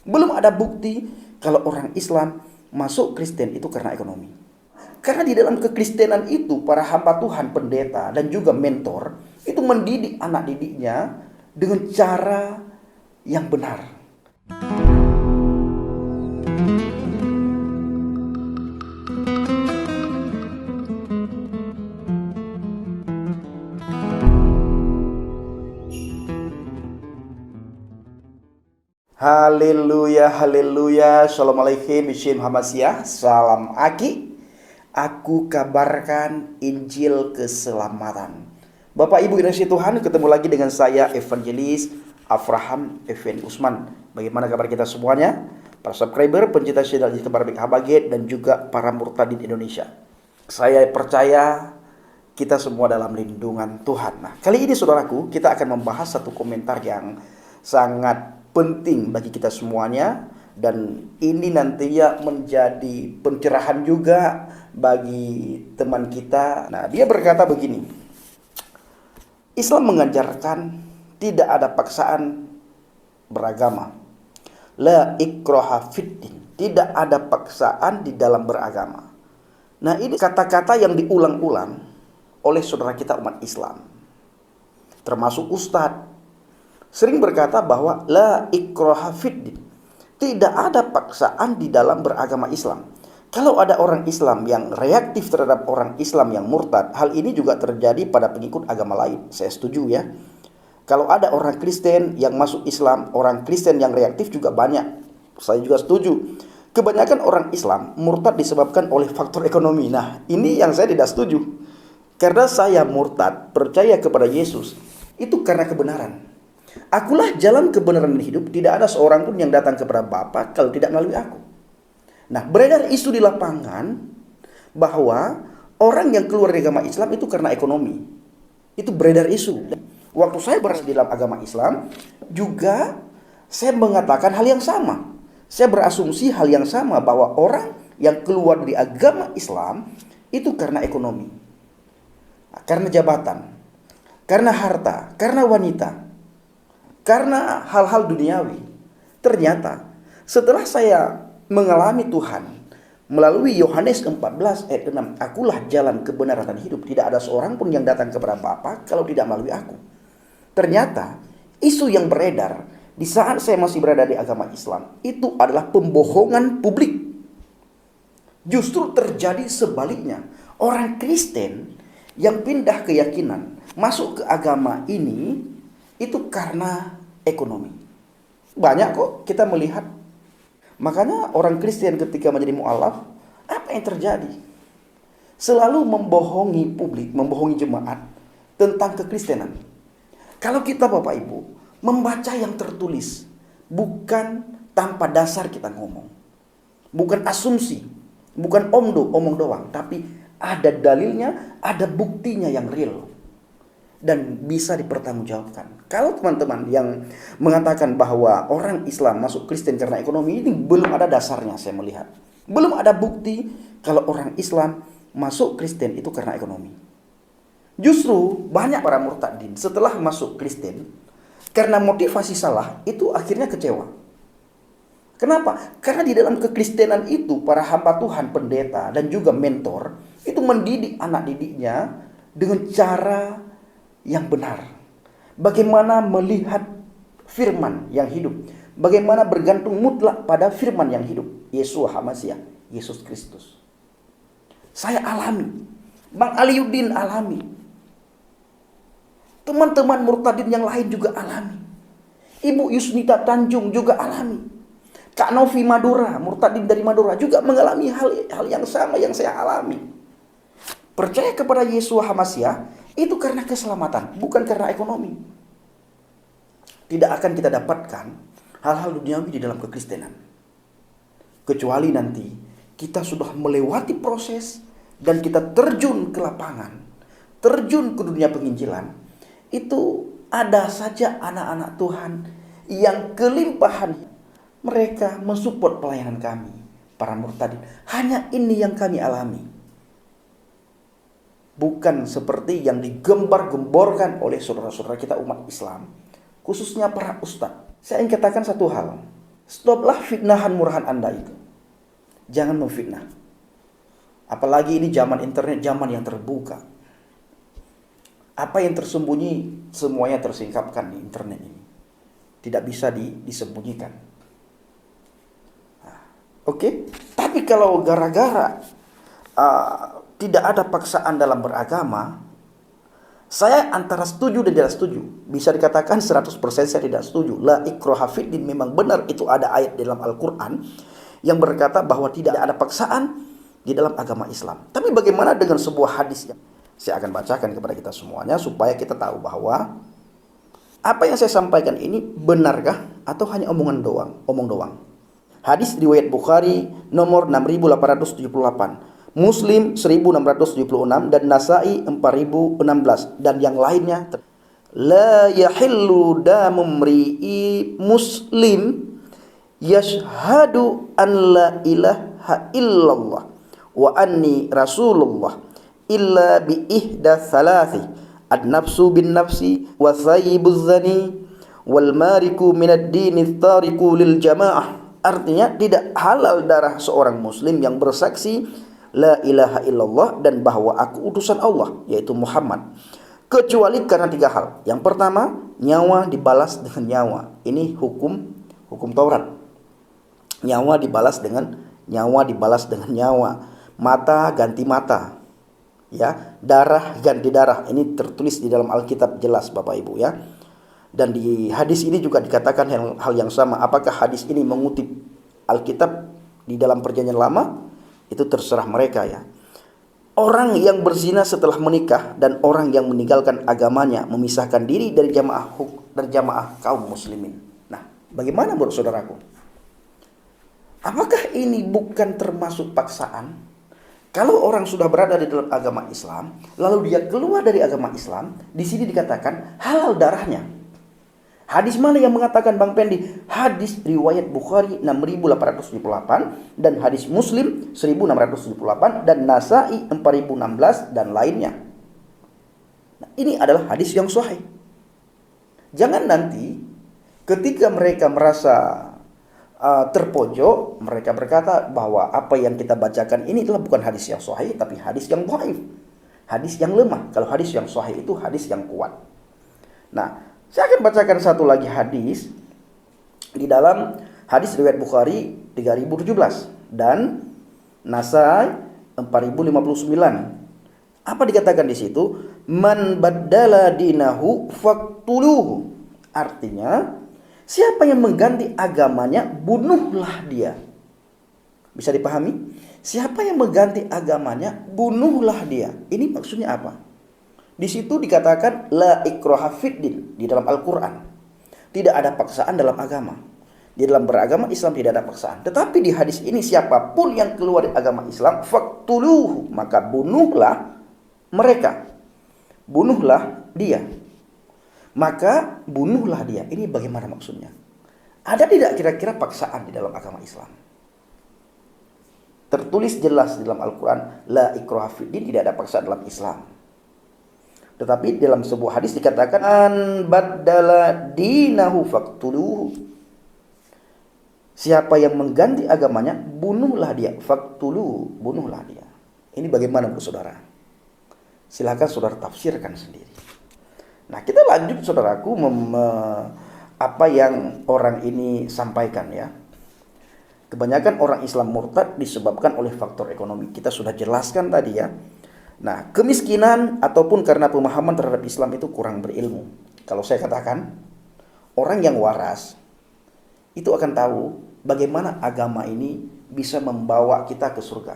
Belum ada bukti kalau orang Islam masuk Kristen itu karena ekonomi. Karena di dalam kekristenan itu para hamba Tuhan, pendeta dan juga mentor itu mendidik anak didiknya dengan cara yang benar. Haleluya, haleluya. Assalamualaikum, Bishim Hamasyah. Salam Aki. Aku kabarkan Injil keselamatan. Bapak Ibu Indonesia Tuhan, ketemu lagi dengan saya Evangelis Avraham Effendi Usman. Bagaimana kabar kita semuanya? Para subscriber, pencinta channel Kabar Baik Habaget dan juga para murtadin Indonesia. Saya percaya kita semua dalam lindungan Tuhan. Nah, kali ini saudaraku, kita akan membahas satu komentar yang sangat penting bagi kita semuanya, dan ini nantinya menjadi pencerahan juga bagi teman kita. Nah, dia berkata begini: Islam mengajarkan tidak ada paksaan beragama. La ikraha fiddin. Tidak ada paksaan di dalam beragama. Nah, ini kata-kata yang diulang-ulang oleh saudara kita umat Islam, termasuk ustadz, sering berkata bahwa la ikraha fiddin. Tidak ada paksaan di dalam beragama Islam. Kalau ada orang Islam yang reaktif terhadap orang Islam yang murtad, hal ini juga terjadi pada pengikut agama lain. Saya setuju ya. Kalau ada orang Kristen yang masuk Islam, orang Kristen yang reaktif juga banyak. Saya juga setuju. Kebanyakan orang Islam murtad disebabkan oleh faktor ekonomi. Nah, ini yang saya tidak setuju. Karena saya murtad, percaya kepada Yesus, itu karena kebenaran. Akulah jalan kebenaran dan hidup. Tidak ada seorang pun yang datang kepada Bapa kalau tidak melalui aku. Nah, beredar isu di lapangan bahwa orang yang keluar dari agama Islam itu karena ekonomi. Itu beredar isu. Waktu saya berada di dalam agama Islam, juga saya mengatakan hal yang sama. Saya berasumsi hal yang sama bahwa orang yang keluar dari agama Islam itu karena ekonomi, karena jabatan, karena harta, karena wanita, karena hal-hal duniawi. Ternyata setelah saya mengalami Tuhan melalui Yohanes 14 ayat 6, akulah jalan kebenaran dan hidup, tidak ada seorang pun yang datang kepada Bapa kalau tidak melalui aku. Ternyata isu yang beredar di saat saya masih berada di agama Islam itu adalah pembohongan publik. Justru terjadi sebaliknya. Orang Kristen yang pindah keyakinan masuk ke agama ini itu karena ekonomi. Banyak kok kita melihat. Makanya orang Kristen ketika menjadi mu'alaf, apa yang terjadi? Selalu membohongi publik, membohongi jemaat tentang kekristenan. Kalau kita Bapak Ibu membaca yang tertulis, bukan tanpa dasar kita ngomong, bukan asumsi, bukan omong doang, tapi ada dalilnya, ada buktinya yang real dan bisa dipertanggungjawabkan. Kalau teman-teman yang mengatakan bahwa orang Islam masuk Kristen karena ekonomi, ini belum ada dasarnya. Saya melihat belum ada bukti kalau orang Islam masuk Kristen itu karena ekonomi. Justru banyak para murtadin setelah masuk Kristen karena motivasi salah itu akhirnya kecewa. Kenapa? Karena di dalam kekristenan itu para hamba Tuhan, pendeta dan juga mentor itu mendidik anak didiknya dengan cara yang benar. Bagaimana melihat firman yang hidup, bagaimana bergantung mutlak pada firman yang hidup, Yeshua HaMashiach, Yesus Kristus. Saya alami, Bang Aliuddin alami, teman-teman murtadin yang lain juga alami, Ibu Yusnita Tanjung juga alami, Kak Novi Madura, murtadin dari Madura juga mengalami hal yang sama yang saya alami. Percaya kepada Yeshua HaMashiach itu karena keselamatan, bukan karena ekonomi. Tidak akan kita dapatkan hal-hal duniawi di dalam kekristenan, kecuali nanti kita sudah melewati proses dan kita terjun ke lapangan, terjun ke dunia penginjilan. Itu ada saja anak-anak Tuhan yang kelimpahan mereka mensupport pelayanan kami, para murtadin. Hanya ini yang kami alami. Bukan seperti yang digembar-gemborkan oleh saudara-saudara kita umat Islam, khususnya para ustadz. Saya ingin katakan satu hal. Stoplah fitnahan murahan Anda itu. Jangan memfitnah. Apalagi ini zaman internet, zaman yang terbuka. Apa yang tersembunyi semuanya tersingkapkan di internet ini. Tidak bisa disembunyikan. Oke? Tapi kalau gara-gara tidak ada paksaan dalam beragama, saya antara setuju dan tidak setuju. Bisa dikatakan 100% saya tidak setuju. La ikraha fiddin, memang benar itu ada ayat dalam Al-Quran yang berkata bahwa tidak ada paksaan di dalam agama Islam. Tapi bagaimana dengan sebuah hadis yang saya akan bacakan kepada kita semuanya supaya kita tahu bahwa apa yang saya sampaikan ini benarkah atau hanya omong doang. Hadis riwayat Bukhari nomor 6878, Muslim 1676 dan Nasai 4016 dan yang lainnya. La yahillu damu mri'i muslim yashhadu an la ilaha illallah wa anni rasulullah illa bi ihda thalathi ad-nafsu bin nafsi wa thayyibuz zani wal mariku minad dini tariku lil jamaah. Artinya tidak halal darah seorang muslim yang bersaksi la ilaha illallah dan bahwa aku utusan Allah, yaitu Muhammad, kecuali karena 3 hal. Yang pertama, nyawa dibalas dengan nyawa. Ini hukum Taurat. Nyawa dibalas dengan nyawa. Mata ganti mata. Ya, darah ganti darah. Ini tertulis di dalam Alkitab jelas Bapak Ibu ya. Dan di hadis ini juga dikatakan hal yang sama. Apakah hadis ini mengutip Alkitab di dalam Perjanjian Lama? Itu terserah mereka ya. Orang yang berzina setelah menikah dan orang yang meninggalkan agamanya memisahkan diri dari jamaah kaum muslimin. Nah, bagaimana menurut saudaraku? Apakah ini bukan termasuk paksaan? Kalau orang sudah berada di dalam agama Islam, lalu dia keluar dari agama Islam, di sini dikatakan halal darahnya. Hadis mana yang mengatakan Bang Pendi? Hadis riwayat Bukhari 6878 dan hadis Muslim 1678 dan Nasai 4016 dan lainnya. Nah, ini adalah hadis yang sahih. Jangan nanti ketika mereka merasa terpojok, mereka berkata bahwa apa yang kita bacakan ini adalah bukan hadis yang sahih, tapi hadis yang dhaif, hadis yang lemah. Kalau hadis yang sahih itu hadis yang kuat. Nah, saya akan bacakan satu lagi hadis di dalam hadis riwayat Bukhari 3017 dan Nasai 4059. Apa dikatakan di situ? Man baddala dinahu faqtuluhu. Artinya, siapa yang mengganti agamanya, bunuhlah dia. Bisa dipahami? Siapa yang mengganti agamanya, bunuhlah dia. Ini maksudnya apa? Di situ dikatakan la ikraha fiddin di dalam Al-Quran. Tidak ada paksaan dalam agama. Di dalam beragama Islam tidak ada paksaan. Tetapi di hadis ini siapapun yang keluar dari agama Islam faqtuluhu, maka bunuhlah mereka. Bunuhlah dia. Maka bunuhlah dia. Ini bagaimana maksudnya? Ada tidak kira-kira paksaan di dalam agama Islam? Tertulis jelas di dalam Al-Quran la ikraha fiddin, tidak ada paksaan dalam Islam. Tetapi dalam sebuah hadis dikatakan an baddala dinahu faqtuluhu. Siapa yang mengganti agamanya, bunuhlah dia. Faqtuluhu, bunuhlah dia. Ini bagaimana menurut saudara? Silakan saudara tafsirkan sendiri. Nah, kita lanjut saudaraku apa yang orang ini sampaikan ya. Kebanyakan orang Islam murtad disebabkan oleh faktor ekonomi. Kita sudah jelaskan tadi ya. Nah, kemiskinan ataupun karena pemahaman terhadap Islam itu kurang berilmu. Kalau saya katakan, orang yang waras itu akan tahu bagaimana agama ini bisa membawa kita ke surga.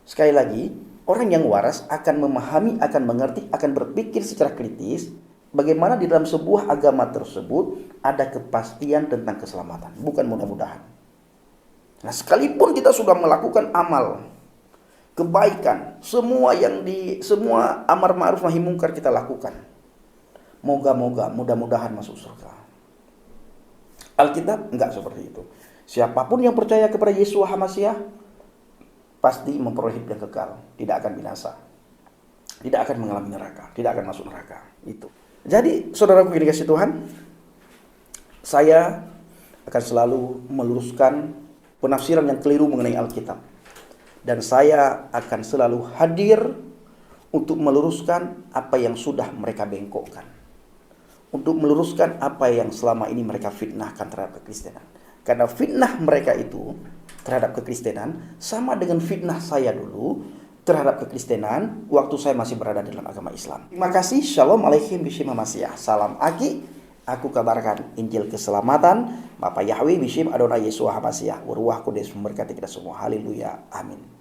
Sekali lagi, orang yang waras akan memahami, akan mengerti, akan berpikir secara kritis bagaimana di dalam sebuah agama tersebut ada kepastian tentang keselamatan, bukan mudah-mudahan. Nah, sekalipun kita sudah melakukan amal kebaikan, semua amar ma'ruf nahi mungkar kita lakukan. Moga-moga, mudah-mudahan masuk surga. Alkitab enggak seperti itu. Siapapun yang percaya kepada Yeshua HaMasyiah pasti memperoleh hidup yang kekal, tidak akan binasa, tidak akan mengalami neraka, tidak akan masuk neraka. Itu. Jadi, saudaraku yang dikasihi Tuhan, saya akan selalu meluruskan penafsiran yang keliru mengenai Alkitab. Dan saya akan selalu hadir untuk meluruskan apa yang sudah mereka bengkokkan. Untuk meluruskan apa yang selama ini mereka fitnahkan terhadap kekristenan. Karena fitnah mereka itu terhadap kekristenan sama dengan fitnah saya dulu terhadap kekristenan waktu saya masih berada dalam agama Islam. Terima kasih. Shalom alaikum bishim Masiyah. Salam Aki. Aku kabarkan Injil keselamatan. Bapak Yahweh bishim Adonai Yeshua HaMashiach. Waruah Kudus memberkati kita semua. Haleluya. Amin.